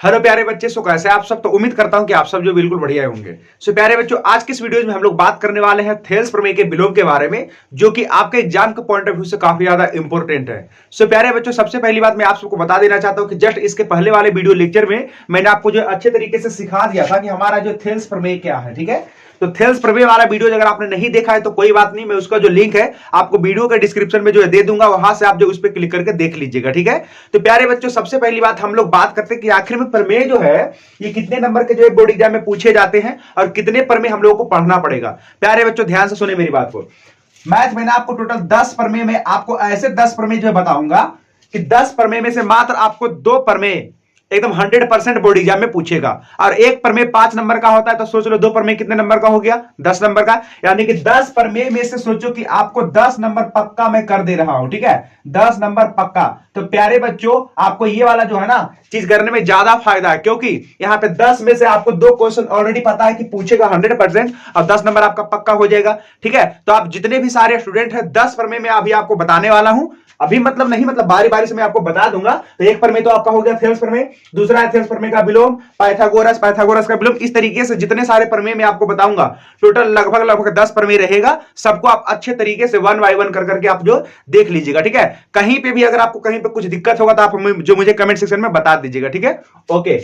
Hello प्यारे बच्चे, सो कैसे आप सब। तो उम्मीद करता हूं कि आप सब जो बिल्कुल बढ़िया होंगे। सो प्यारे बच्चों, आज की इस वीडियो में हम लोग बात करने वाले हैं थेल्स प्रमेय के विलोम के बारे में, जो कि आपके एग्जाम के पॉइंट ऑफ व्यू से काफी ज्यादा इंपॉर्टेंट है। सो प्यारे बच्चों, सबसे पहली बात मैं आप सबको बता देना चाहता हूं कि जस्ट इसके पहले वाले वीडियो लेक्चर में मैंने आपको जो अच्छे तरीके से सिखा दिया था कि हमारा जो थेल्स प्रमेय क्या है। ठीक है, तो थेल्स प्रमेय वाला वीडियो अगर आपने नहीं देखा है तो कोई बात नहीं, मैं उसका जो लिंक है आपको वीडियो के डिस्क्रिप्शन में जो है दे दूंगा, वहां से आप जो उस पर क्लिक करके देख लीजिएगा। ठीक है, तो प्यारे बच्चों, सबसे पहली बात हम लोग बात करते हैं कि आखिर में प्रमेय जो है ये कितने नंबर के जो है बोर्ड एग्जाम में पूछे जाते हैं और कितने प्रमेय हम लोगों को पढ़ना पड़ेगा। प्यारे बच्चों, ध्यान से सुने मेरी बात को। मैथ में ना आपको टोटल 10 प्रमेय में आपको ऐसे 10 प्रमेय जो है बताऊंगा कि 10 प्रमेय में से मात्र आपको 2 प्रमेय एकदम 100% बोर्ड एग्जाम में पूछेगा, और एक प्रमेय 5 नंबर का होता है। तो सोच लो 2 प्रमेय कितने नंबर का हो गया, 10 नंबर का। यानी कि 10 प्रमेय में से सोचो कि आपको 10 नंबर पक्का मैं कर दे रहा हूं। ठीक है, 10 नंबर पक्का। तो प्यारे बच्चों, आपको ये वाला जो है ना चीज करने में ज्यादा फायदा है, क्योंकि यहां पे 10 में से आपको 2 क्वेश्चन ऑलरेडी पता है कि पूछेगा 100% और 10 नंबर आपका पक्का हो जाएगा। ठीक है, तो आप जितने भी सारे स्टूडेंट हैं 10 प्रमेय में अभी आपको बताने वाला हूं। अभी मतलब नहीं, मतलब बारी बारी से मैं आपको बता दूंगा। तो एक प्रमेय तो आपका हो गया थेल्स प्रमेय, दूसरा है थेल्स प्रमेय का विलोम, पाइथागोरस का विलोम। इस तरीके से जितने सारे प्रमेय मैं आपको बताऊंगा, टोटल लगभग 10 प्रमेय रहेगा। सबको आप अच्छे तरीके से 1 बाय 1 कर करके आप जो देख लीजिएगा। ठीक है, कहीं पे भी अगर आपको कहीं पे कुछ दिक्कत होगा तो आप जो मुझे कमेंट सेक्शन में बता दीजिएगा। ठीक है, ओके।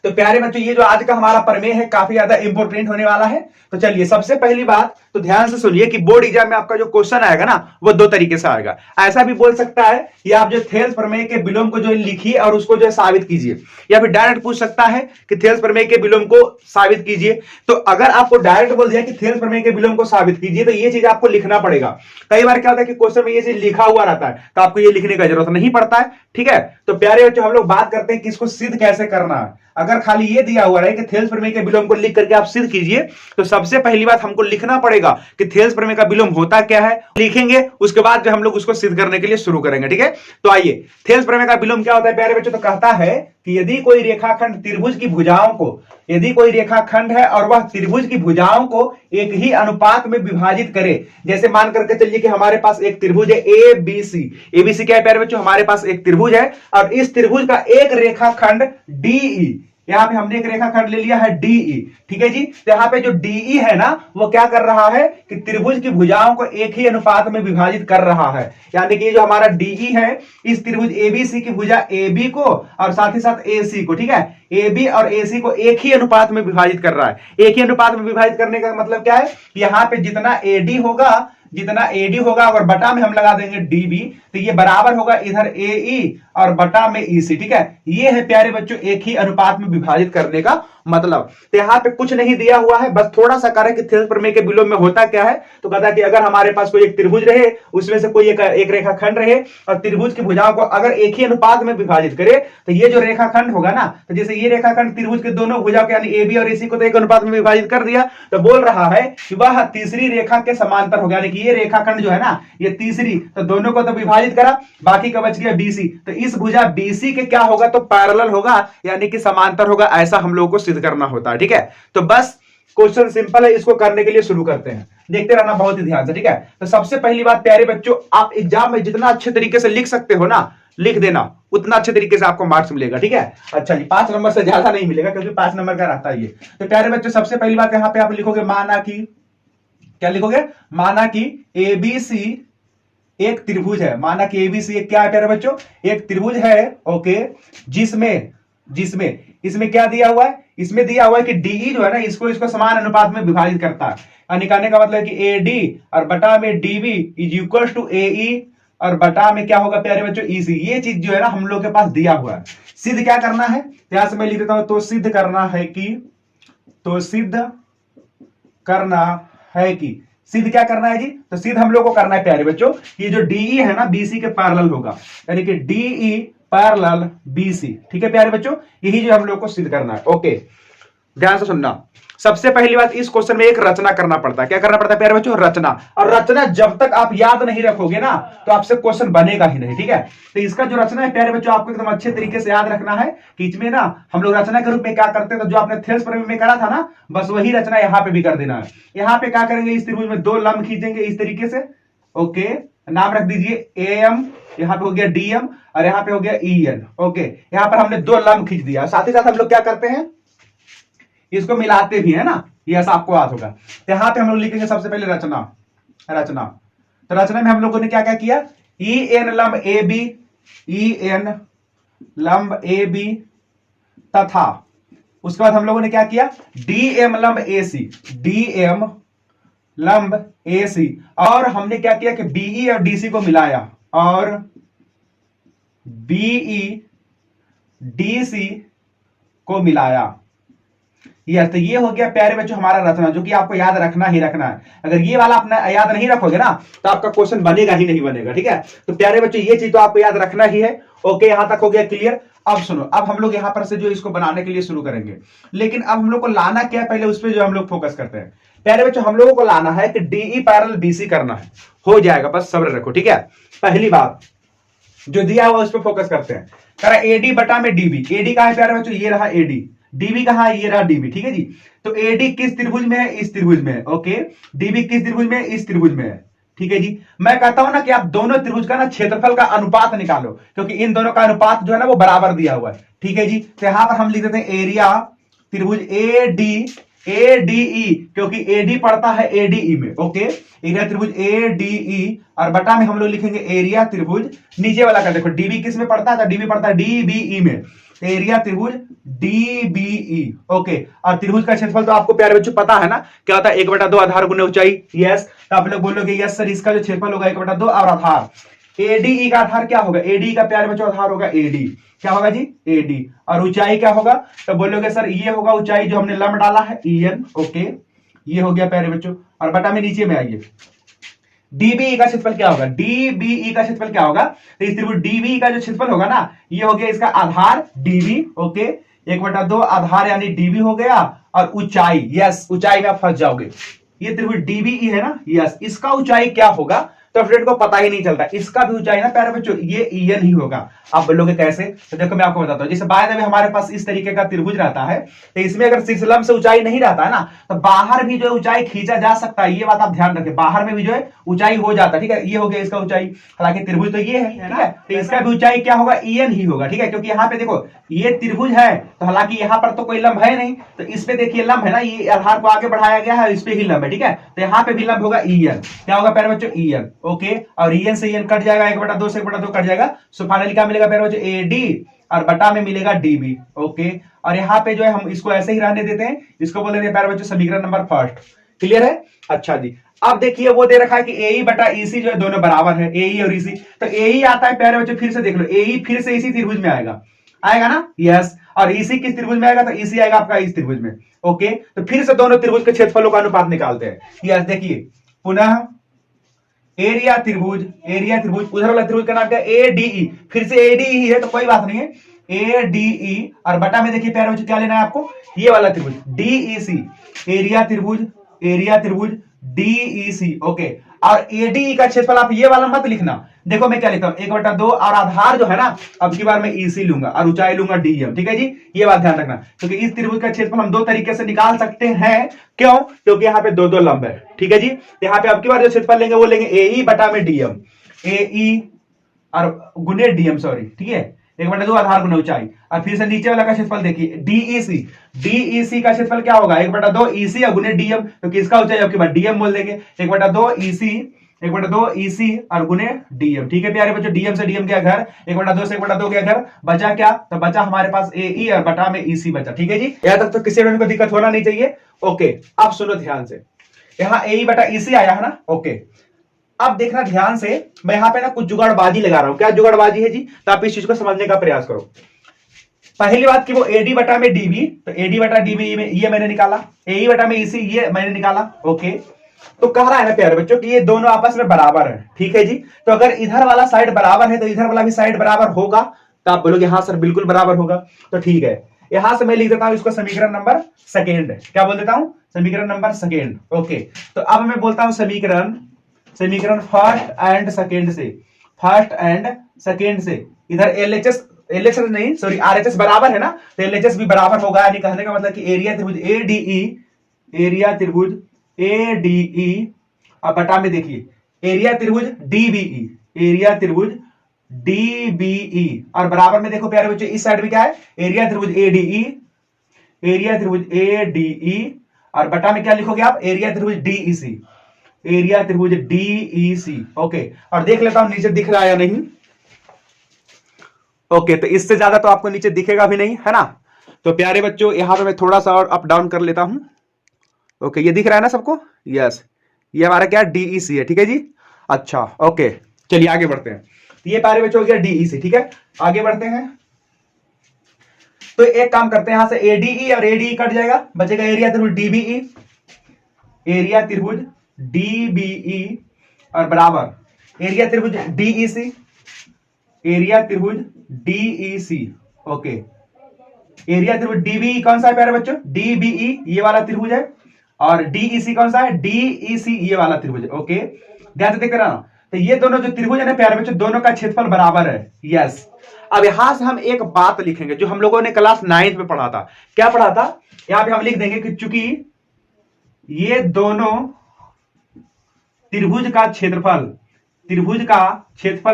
तो प्यारे बच्चों, ये जो आज का हमारा प्रमेय है काफी ज्यादा इंपॉर्टेंट होने वाला है। तो चलिए, सबसे पहली बात तो ध्यान से सुनिए कि बोर्ड एग्जाम में आपका जो क्वेश्चन आएगा ना वो 2 तरीके से आएगा। ऐसा भी बोल सकता है कि आप जो थेल्स प्रमेय के विलोम को जो लिखिए और उसको जो साबित कीजिए, या फिर डायरेक्ट पूछ सकता है कि थेल्स प्रमेय के विलोम को साबित कीजिए। तो अगर आपको डायरेक्ट बोल दिया कि थेल्स प्रमेय के विलोम को साबित कीजिए, तो ये चीज आपको लिखना पड़ेगा। कई बार क्या होता है कि क्वेश्चन में ये चीज लिखा हुआ रहता है, तो आपको ये लिखने का जरूरत नहीं पड़ता है। ठीक है, तो प्यारे बच्चों, हम लोग बात करते हैं कि इसको सिद्ध कैसे करना है। अगर खाली ये दिया हुआ है कि थेल्स प्रमेय के विलोम को लिख करके आप सिद्ध कीजिए, तो सबसे पहली बात हमको लिखना पड़ेगा कि थेल्स प्रमेय का विलोम होता क्या है। लिखेंगे, उसके बाद जो हम लोग उसको सिद्ध करने के लिए शुरू करेंगे। ठीक है, तो आइए, थेल्स प्रमेय का विलोम क्या होता है प्यारे बच्चों। तो कहता है कि यदि कोई रेखाखंड त्रिभुज की भुजाओं को, यदि कोई रेखाखंड है और वह त्रिभुज की भुजाओं को एक ही अनुपात में विभाजित करे। जैसे मान करके चलिए कि हमारे पास एक त्रिभुज है एबीसी। एबीसी क्या है प्यारे बच्चों, हमारे पास एक त्रिभुज है और इस त्रिभुज का एक रेखाखंड डीई, यहां पे हमने एक रेखाखंड ले लिया है डीई। ठीक है जी, तो यहां पे जो डीई है ना वो क्या कर रहा है कि त्रिभुज की भुजाओं को एक ही अनुपात में विभाजित कर रहा है। यानी कि जो हमारा डीई है इस त्रिभुज एबीसी की भुजा एबी को और साथ ही साथ एसी को, ठीक है, एबी और एसी को एक ही अनुपात में विभाजित कर रहा है। एक ही अनुपात में विभाजित करने का मतलब क्या है, यहां पे जितना एडी होगा और बटा में हम लगा देंगे डीबी, तो ये बराबर होगा इधर एई और बटा में ईसी। ठीक है, ये है प्यारे बच्चों एक ही अनुपात में विभाजित करने का मतलब। तो यहां पे कुछ नहीं दिया हुआ है, बस थोड़ा सा कार्य कि थेल्स प्रमेय के विलोम में होता क्या है। तो कहता है कि अगर हमारे पास कोई एक त्रिभुज रहे, उसमें से कोई एक रेखाखंड रहे और त्रिभुज की भुजाओं को अगर एक ही अनुपात में विभाजित करे, तो ये जो रेखाखंड होगा ना, तो जैसे ये रेखाखंड त्रिभुज के दोनों भुजाओं यानी एबी और एसी को तो एक अनुपात में विभाजित कर दिया, तो बोल रहा है कि वह तीसरी रेखा के समांतर होगा। यानी कि ये रेखाखंड जो है ना ये तीसरी, तो दोनों को तो विभाजित करा, बाकी का बच गया बीसी। तो इस भुजा बीसी के क्या होगा, तो पैरेलल होगा, यानी कि समांतर होगा। ऐसा हम लोगों को सिद्ध करना होता है। ठीक है, तो बस क्वेश्चन सिंपल है, इसको करने के लिए शुरू करते हैं। देखते रहना बहुत ही ध्यान से। ठीक है, तो सबसे पहली बात प्यारे बच्चों, आप एग्जाम में जितना अच्छे तरीके से लिख सकते हो ना, लिख देना, उतना अच्छे तरीके से आपको मार्क्स मिलेगा। ठीक है, अच्छा जी, 5 नंबर से ज्यादा नहीं मिलेगा क्योंकि 5 नंबर का रहता है ये। तो प्यारे बच्चों, सबसे पहली बात यहां पे आप लिखोगे माना कि, क्या लिखोगे, माना कि एबीसी एक त्रिभुज है। माना कि एबीसी एक क्या है प्यारे बच्चों, एक त्रिभुज है। ओके, जिसमें इसमें क्या दिया हुआ है, इसमें दिया हुआ है कि डीई जो है ना इसको समान अनुपात में विभाजित करता है। निकालने का मतलब है कि एडी और बटा में डीबी इज इक्वल टू एई और बटा में क्या होगा प्यारे बच्चों ईसी। ये चीज जो है ना हम लोग के पास दिया हुआ है। सिद्ध क्या करना है, यहां से मैं लिख देता हूं, तो सिद्ध करना है कि सिद्ध क्या करना है जी, तो सिद्ध हम लोग को करना है प्यारे बच्चों, ये जो डीई है ना बीसी के पैरेलल होगा, यानी कि डीई पैरेलल बीसी। ठीक है प्यारे बच्चों, यही जो हम लोग को सिद्ध करना है। ओके, ध्यान से सुनना। सबसे पहली बात, इस क्वेश्चन में एक रचना करना पड़ता है। क्या करना पड़ता है प्यारे बच्चों, रचना। और रचना जब तक आप याद नहीं रखोगे ना तो आपसे क्वेश्चन बनेगा ही नहीं। ठीक है, तो इसका जो रचना है प्यारे बच्चों आपको एकदम अच्छे तरीके से याद रखना है कि इसमें ना हम लोग रचना के रूप में क्या करते हैं, तो जो आपने थेल्स प्रमेय में करा था ना, बस वही रचना यहां पे भी कर देना है। यहां पे क्या करेंगे, इस त्रिभुज में 2 लंब खींचेंगे इस तरीके से। ओके, नाम रख दीजिए एम, यहां पे हो गया डीएम और यहां पे हो गया ईएन। ओके, यहां पर हमने दो लंब खींच दिया। साथ ही साथ हम लोग क्या करते हैं, इसको मिलाते भी है ना, ये ऐसा आपको याद होगा। तो यहां पे हम लोग लिखेंगे सबसे पहले रचना। रचना, तो रचना में हम लोगों ने क्या क्या किया, ई एन लंब ए बी, ई एन लंब ए बी तथा उसके बाद हम लोगों ने क्या किया, डी एम लंब ए सी, डी एम लंब ए सी, और हमने क्या किया कि बीई और डीसी को मिलाया और बीई डीसी को मिलाया। यस, तो ये हो गया प्यारे बच्चों हमारा रचना, जो कि आपको याद रखना ही रखना है। अगर ये वाला अपना याद नहीं रखोगे ना तो आपका क्वेश्चन बनेगा ही नहीं बनेगा। ठीक है, तो प्यारे बच्चों ये चीज तो आपको याद रखना ही है। ओके, यहां तक हो गया क्लियर। अब सुनो, अब हम लोग यहां पर से जो इसको बनाने के लिए शुरू करेंगे, लेकिन अब हम लोग को लाना क्या है, पहले उस पर जो हम लोग फोकस करते हैं। प्यारे बच्चों हम लोगों को लाना है कि डीई पैरेलल बीसी करना है, हो जाएगा, बस सब्र रखो। ठीक है, पहली बात जो दिया हुआ उस पर फोकस करते हैं। करा एडी बटा में डीबी, एडी कहां है प्यारे बच्चों, ये रहा एडी, डीबी कहां है, ये रहा डीबी। ठीक है जी, तो एडी किस त्रिभुज में है, इस त्रिभुज में है। ओके, डीबी किस त्रिभुज में है, इस त्रिभुज में है। ठीक है जी, मैं कहता हूं ना कि आप दोनों त्रिभुज का ना क्षेत्रफल का अनुपात निकालो, क्योंकि इन दोनों का अनुपात जो है ना वो बराबर दिया हुआ है। ठीक है जी, तो यहां पर हम लिख देते हैं एरिया त्रिभुज A D, A D E, क्योंकि एडी पड़ता है एडीई में। ओके, एरिया त्रिभुज ए डी ई और बटा में हम लोग लिखेंगे एरिया त्रिभुज, नीचे वाला का देखो डीबी किस में पड़ता है, डीबी पड़ता है डीबीई में, एरिया त्रिभुज डीबीई। ओके, और त्रिभुज का क्षेत्रफल तो आपको प्यारे बच्चों पता है ना, क्या होता है, 1/2 आधार गुने ऊंचाई। यस, तो आप लोग बोलोगे यस सर, इसका जो क्षेत्रफल होगा 1/2 और आधार एडीई का आधार क्या होगा, एडी का प्यारे बच्चों आधार होगा एडी, क्या होगा जी, एडी, और ऊंचाई क्या होगा, तो बोलोगे सर ये होगा ऊंचाई जो हमने लंब डाला है ईएन। ओके, ये हो गया प्यारे बच्चों, और बटा में नीचे में आइए डीबीई का क्षेत्रफल क्या होगा, डीबीई का क्षेत्रफल क्या होगा, तो इस त्रिभुज डीबीई का जो क्षेत्रफल होगा ना, ये हो गया इसका आधार डीबी। ओके, 1/2 आधार यानी डीबी हो गया, और ऊंचाई, यस ऊंचाई में आप फंस जाओगे, ये त्रिभुज डीबीई है ना, यस इसका ऊंचाई क्या होगा, तो स्टूडेंट को पता ही नहीं चलता, इसका भी ऊंचाई ना प्यारे बच्चों ये ईएन ही होगा। आप बोलोगे कैसे, तो देखो मैं आपको बताता हूं, जैसे बाय द वे हमारे पास इस तरीके का त्रिभुज रहता है, तो इसमें अगर शीर्षलंब से ऊंचाई नहीं रहता है ना, तो बाहर भी जो ऊंचाई खींचा जा सकता है, ये बात आप ध्यान रखें, बाहर में भी जो है ऊंचाई हो जाता है। ठीक है, ये हो गया इसका ऊंचाई, हालांकि त्रिभुज तो ये है, ठीक है, तो इसका भी ऊंचाई क्या होगा, ईएन ही होगा। ठीक है, क्योंकि यहाँ पे देखो ये त्रिभुज है, तो हालांकि यहाँ पर तो कोई लंब है नहीं, तो इस पे देखिए लंब है ना, ये आधार को आगे बढ़ाया गया है, इस पे ही लंब है। ठीक है, तो यहाँ पे भी लंब होगा ईएन, क्या होगा प्यारे बच्चों, ईएन। ओके, और ईएन से ईएन कट जाएगा, 1/2 से 1/2 कट जाएगा, सो फाइनली क्या मिलेगा प्यारे बच्चों, एडी और बटा में मिलेगा डीबी। ओके, और यहाँ पे जो है हम इसको ऐसे ही रहने देते हैं, इसको बोल देते हैं प्यारे बच्चों समीकरण नंबर फर्स्ट। क्लियर है, अच्छा जी। अब देखिए वो दे रखा है कि एई बटा ईसी जो है दोनों बराबर है, एई और ईसी, तो एई आता है प्यारे बच्चों, फिर से देख लो, एई फिर से इसी त्रिभुज में आएगा, आएगा ना, यस, और ईसी किस त्रिभुज में आएगा, तो ईसी आएगा आपका इस त्रिभुज में। ओके, तो फिर से दोनों त्रिभुज के क्षेत्रफलों का अनुपात निकालते हैं। यस, देखिए पुनः एरिया त्रिभुज, एरिया त्रिभुज, उधर वाला त्रिभुज का नाम क्या है, एडीई, फिर से एडीई है तो कोई बात नहीं है, एडीई, और बटा में देखिए प्यारे बच्चों क्या लेना है आपको, ये वाला त्रिभुज डीईसी, एरिया त्रिभुज, एरिया त्रिभुज डीईसी। ओके, और एडीई का क्षेत्रफल आप ये वाला मत लिखना, देखो मैं क्या लिखता हूं, 1/2 और आधार जो है ना, अब की बार मैं ईसी लूंगा और ऊंचाई लूंगा डीएम। ठीक है जी, ये बात ध्यान रखना, क्योंकि इस त्रिभुज का क्षेत्रफल हम दो तरीके से निकाल सकते हैं, क्यों, क्योंकि यहाँ पे दो दो लंब है। ठीक है जी, यहाँ पे अब की बार जो क्षेत्रफल लेंगे वो लेंगे एई बटा में डीएम, एई और गुने डीएम, सॉरी, ठीक है, 1/2 आधार गुना ऊंचाई, और फिर से नीचे वाला का क्षेत्रफल देखिए डीईसी, डीईसी का क्षेत्रफल क्या होगा, 1/2 ईसी और गुने डीएम, क्योंकि इसका ऊंचाई आपके बाद डीएम बोल देंगे, 1/2 ईसी, 1/2 ईसी और गुने डीएम। ठीक है प्यारे बच्चों, डीएम से डीएम गया घर, 1/2 से 1/2 गया घर, बचा क्या, तो बचा हमारे पास एई और बटा में ईसी बचा। ठीक है जी, यहां तक तो किसी को दिक्कत होना नहीं चाहिए। ओके, अब सुनो ध्यान से, यहाँ एई बटा ईसी आया है ना। ओके, अब देखना ध्यान से, मैं यहां पे ना कुछ जुगाड़बाजी लगा रहा हूं, क्या जुगाड़बाजी है जी, तो आप इस चीज को समझने का प्रयास करो। पहली बात कि वो एडी बटा में डीबी, तो एडी बटा डीबी में ये मैंने निकाला, एई बटा में ईसी ये मैंने निकाला। ओके, तो कह रहा है ना प्यारे बच्चों कि ये दोनों आपस में बराबर है। ठीक है जी, तो अगर इधर वाला साइड बराबर है तो इधर वाला भी साइड बराबर होगा, तो आप बोलोगे हाँ सर बिल्कुल बराबर होगा, तो ठीक है, यहां से मैं लिख देता हूं इसको समीकरण नंबर सेकेंड, क्या बोल देता हूं, समीकरण नंबर सेकेंड। ओके, तो अब मैं बोलता हूं समीकरण, समीकरण फर्स्ट एंड सेकेंड से, फर्स्ट एंड सेकेंड से, इधर एलएचएस नहीं सॉरी आरएचएस बराबर है ना, तो एलएचएस भी बराबर होगा, यानी कहने का मतलब कि एरिया त्रिभुज एडीई, एरिया त्रिभुज एडीई और बटा में देखिए एरिया त्रिभुज डीबीई, एरिया त्रिभुज डीबीई, और बराबर में देखो प्यारे बच्चों इस साइड में क्या है, एरिया त्रिभुज एडीई, एरिया त्रिभुज एडीई, और बटा में क्या लिखोगे आप, एरिया त्रिभुज डीईसी, एरिया त्रिभुज डीईसी। ओके, और देख लेता हूं नीचे दिख रहा है या नहीं। ओके, तो इससे ज्यादा तो आपको नीचे दिखेगा भी नहीं, है ना। तो प्यारे बच्चों यहां पे मैं थोड़ा सा और अप डाउन कर लेता हूं। ओके, ये दिख रहा है ना सबको, यस, ये हमारा क्या डीईसी है, ठीक है जी। अच्छा, ओके, चलिए आगे बढ़ते हैं। तो ये प्यारे बच्चों हो गया डीईसी, ठीक है, आगे बढ़ते हैं। तो एक काम करते हैं, यहां से एडीई और एडीई कट जाएगा, बचेगा एरिया त्रिभुज डीबीई, एरिया त्रिभुज डीबीई, और बराबर एरिया त्रिभुज डीईसी, एरिया त्रिभुज डीईसी। ओके, एरिया त्रिभुज डीबीई कौन सा है प्यारे बच्चों, डीबीई ये वाला त्रिभुज है, और डीईसी कौन सा है, डीईसी ये वाला त्रिभुज है। ओके, ध्यान से देख रहा ना, तो ये दोनों जो त्रिभुज है ना प्यारे बच्चों, दोनों का क्षेत्रफल बराबर है। यस, अब यहां से हम एक बात लिखेंगे जो हम लोगों ने क्लास 9 में पढ़ा था। क्या पढ़ा था, यहां पे हम लिख देंगे कि चूंकि ये दोनों त्रिभुज का क्षेत्रफल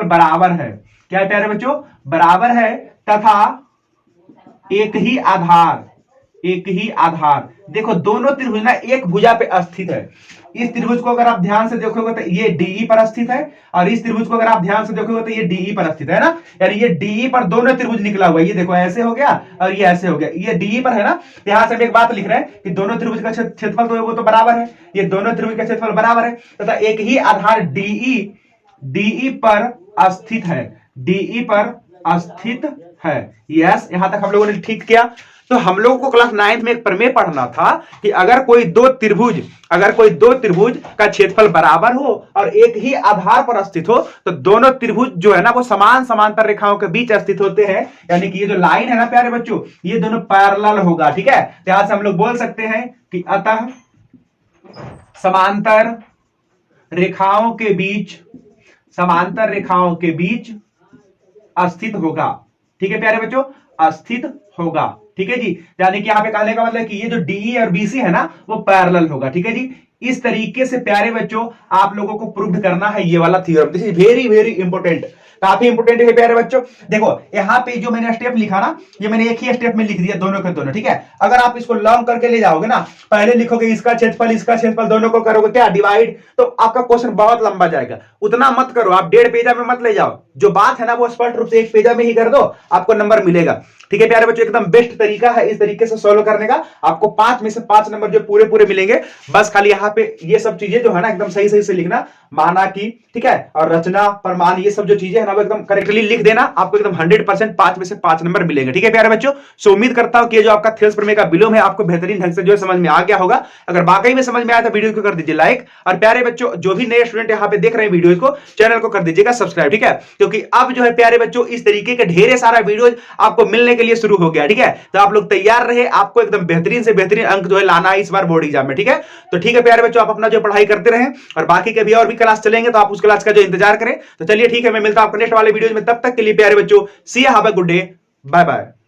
बराबर है, क्या है प्यारे बच्चों, बराबर है, तथा एक ही आधार, देखो दोनों त्रिभुज ना एक भुजा पे स्थित है। इस त्रिभुज को अगर आप ध्यान से देखोगे तो ये डीई पर स्थित है, और इस त्रिभुज को अगर आप ध्यान से देखोगे तो ये डीई पर स्थित है ना, यानी ये डीई पर दोनों त्रिभुज निकला हुआ है। ये देखो ऐसे हो गया और ये ऐसे हो गया, ये डीई पर है ना। यहां से हम एक बात लिख रहे हैं कि दोनों त्रिभुज का क्षेत्रफल तो वो तो बराबर है, ये दोनों त्रिभुज का क्षेत्रफल बराबर है, तथा एक ही आधार डीई पर स्थित है, डीई पर स्थित है। यस, यहां तक हम लोगों ने ठीक किया। तो हम लोगों को क्लास 9 में एक प्रमेय पढ़ना था कि अगर कोई दो त्रिभुज का क्षेत्रफल बराबर हो और एक ही आधार पर स्थित हो, तो दोनों त्रिभुज जो है ना वो समांतर रेखाओं के बीच स्थित होते हैं, यानी कि ये जो लाइन है ना प्यारे बच्चों, ये दोनों पैरेलल होगा, ठीक है। तो यहां से हम लोग बोल सकते हैं कि अतः समांतर रेखाओं के बीच स्थित होगा, ठीक है प्यारे बच्चों, स्थित होगा, ठीक है जी। यानी कि यहां पे कहने का मतलब कि ये जो डीई और बीसी है ना वो पैरेलल होगा, ठीक है जी। इस तरीके से प्यारे बच्चों आप लोगों को प्रूव करना है ये वाला theorem. This is very very important, काफी इंपॉर्टेंट है प्यारे बच्चों। देखो यहाँ पे जो मैंने स्टेप लिखा ना, ये मैंने एक ही स्टेप में लिख दिया दोनों के दोनों, ठीक है। अगर आप इसको लॉन्ग करके ले जाओगे ना, पहले लिखोगे इसका क्षेत्रफल दोनों को करोगे क्या डिवाइड, तो आपका क्वेश्चन बहुत लंबा जाएगा। उतना मत करो, आप 1.5 पेजा में मत ले जाओ, जो बात है ना वो स्पष्ट रूप से 1 पेजा में ही कर दो, आपको नंबर मिलेगा, ठीक है प्यारे बच्चों। एकदम बेस्ट तरीका है इस तरीके से सॉल्व करने का, आपको 5 में से 5 नंबर जो पूरे मिलेंगे। बस खाली यहाँ पे ये सब चीजें जो है ना एकदम सही से लिखना, माना की, ठीक है, और रचना प्रमाण, ये सब जो चीजें है ना वो एकदम करेक्टली लिख देना, आपको एकदम 100% 5 में से 5 नंबर मिलेंगे, ठीक है प्यारे बच्चों। सो उम्मीद करता हूं कि ये जो आपका थेल्स प्रमेय का विलोम है आपको बेहतरीन ढंग से जो समझ में आ गया होगा। अगर वाकई में समझ में आया तो वीडियो को कर दीजिए लाइक, और प्यारे बच्चों जो भी नए स्टूडेंट यहाँ पे देख रहे हैं वीडियो को, चैनल को कर दीजिएगा सब्सक्राइब, ठीक है, क्योंकि अब जो है प्यारे बच्चों इस तरीके के ढेरे सारा वीडियो आपको मिलने के लिए शुरू हो गया, ठीक है। तो आप लोग तैयार रहे, आपको एकदम बेहतरीन से बेहतरीन अंक जो है लाना है इस बार बोर्ड एग्जाम में, ठीक है। तो ठीक है प्यारे बच्चों, आप अपना जो पढ़ाई करते रहें, और बाकी के भी और भी क्लास चलेंगे तो आप उस क्लास का जो इंतजार करें। तो चलिए ठीक है, मैं मिलता हूं आपको नेक्स्ट वाले वीडियो में, तब तक के लिए प्यारे बच्चों see you, have a good day, bye bye.